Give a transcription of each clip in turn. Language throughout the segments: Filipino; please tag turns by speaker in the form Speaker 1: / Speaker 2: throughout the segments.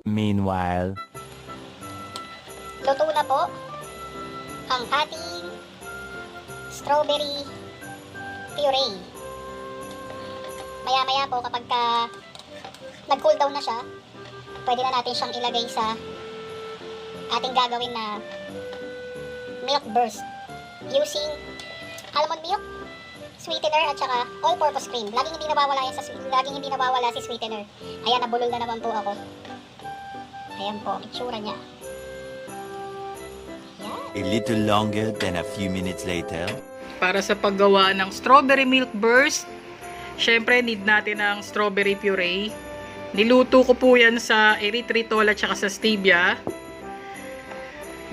Speaker 1: Meanwhile,
Speaker 2: luto na po ang ating strawberry puree. Maya-maya po kapag nag-cool down na siya, pwede na natin siyang ilagay sa ating gagawin na milk burst using almond milk, sweetener at saka all-purpose cream. Laging hindi nawawala si sweetener. Ayan, nabulol na naman po ako. Ayan po, itsura niya.
Speaker 1: a little longer than a few minutes later.
Speaker 3: Para sa paggawa ng strawberry milk burst, syempre need natin ang strawberry puree. Niluto ko po yan sa erythritol at saka sa stevia.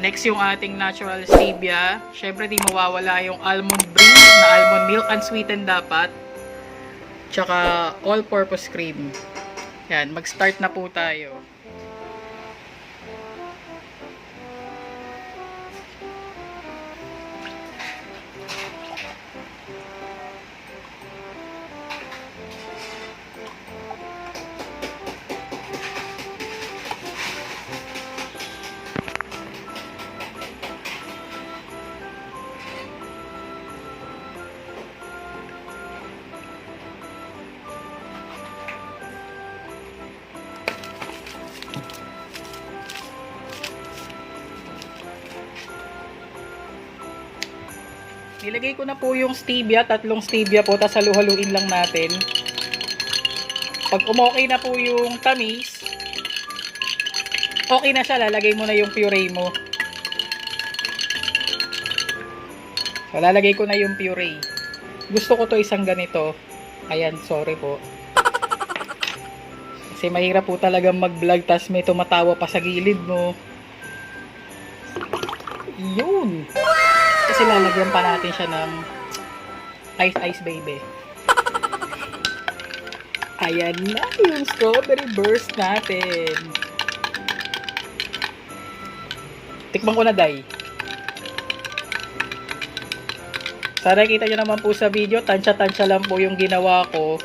Speaker 3: Next yung ating natural stevia. Syempre di mawawala yung almond brew na almond milk, unsweetened dapat. Tsaka all-purpose cream. Yan, mag-start na po tayo. Nilagay ko na po yung stevia, 3 stevia po, tapos halu-haluin lang natin. Pag umokay na po yung tamis, okay na siya, lalagay mo na yung puree mo. So, lalagay ko na yung puree. Gusto ko to isang ganito. Ayan, sorry po. Kasi mahirap po talaga mag-vlog, tapos may tumatawa pa sa gilid mo. Yun! Kasi lalagyan pa natin siya ng ice baby. Ayan na yung strawberry burst natin. Tikman ko na, Day. Sana kita nyo naman po sa video. Tansya-tansya lang po yung ginawa ko.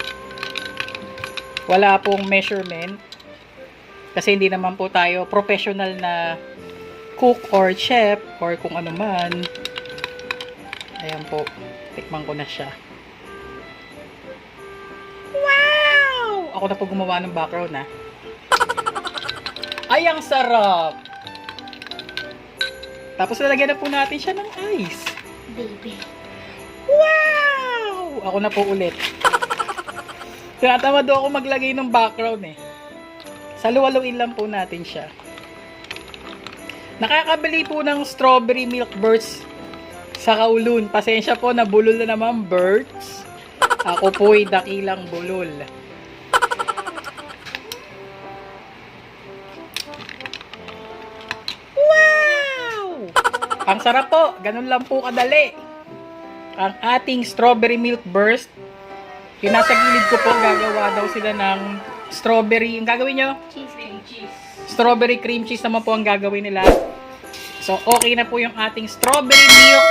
Speaker 3: Wala pong measurement. Kasi hindi naman po tayo professional na cook or chef or kung ano man. Ayan po, tikman ko na siya. Wow! Ako na po gumawa ng background, ha. Ay, ang sarap! Tapos lalagyan na po natin siya ng ice.
Speaker 2: Baby.
Speaker 3: Wow! Ako na po ulit. Tinatamad ako maglagay ng background, eh. Saluwaluin lang po natin siya. Nakakabili po ng strawberry milk burst sa Kowloon. Pasensya po, nabulol na naman, birds. Ako po'y dakilang bulol. Wow! Ang sarap po. Ganun lang po kadali. Ang ating strawberry milk burst. Yung nasa gilid ko po, gagawa daw sila ng strawberry. Yung gagawin nyo?
Speaker 2: Cheese.
Speaker 3: Strawberry cream cheese naman po ang gagawin nila. So, okay na po yung ating strawberry milk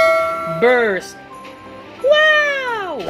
Speaker 3: burst. Wow!